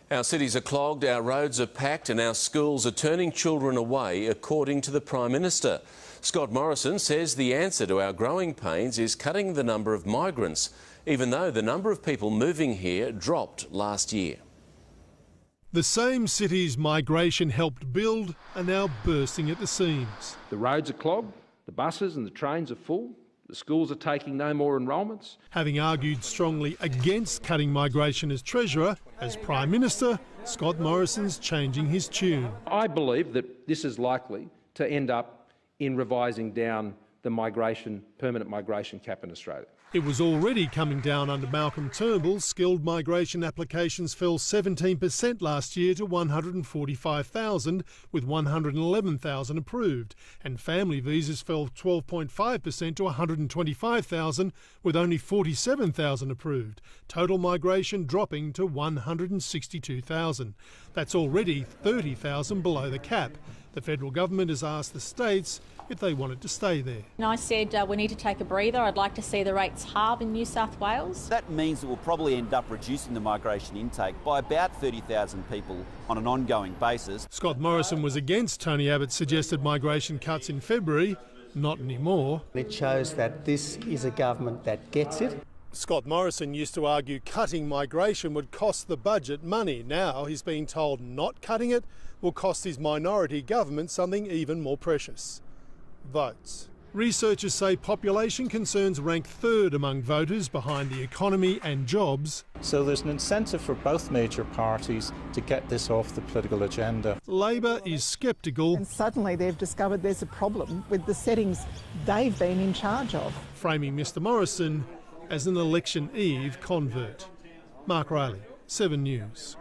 Our cities are clogged, our roads are packed and our schools are turning children away, according to the Prime Minister. Scott Morrison says the answer to our growing pains is cutting the number of migrants, even though the number of people moving here dropped last year. The same cities migration helped build are now bursting at the seams. The roads are clogged, the buses and the trains are full, the schools are taking no more enrolments. Having argued strongly against cutting migration as Treasurer, as Prime Minister, Scott Morrison's changing his tune. I believe that this is likely to end up in revising down the permanent migration cap in Australia. It was already coming down under Malcolm Turnbull. Skilled migration applications fell 17% last year to 145,000, with 111,000 approved. And family visas fell 12.5% to 125,000, with only 47,000 approved. Total migration dropping to 162,000. That's already 30,000 below the cap. The federal government has asked the states if they wanted to stay there. And I said we need to take a breather. I'd like to see the rates halve in New South Wales. That means that we'll probably end up reducing the migration intake by about 30,000 people on an ongoing basis. Scott Morrison was against Tony Abbott's suggested migration cuts in February. Not anymore. It shows that this is a government that gets it. Scott Morrison used to argue cutting migration would cost the budget money. Now he's being told not cutting it will cost his minority government something even more precious: votes. Researchers say population concerns rank third among voters, behind the economy and jobs. So there's an incentive for both major parties to get this off the political agenda. Labor is sceptical. And suddenly they've discovered there's a problem with the settings they've been in charge of. Framing Mr Morrison as an election eve convert. Mark Riley, 7 News.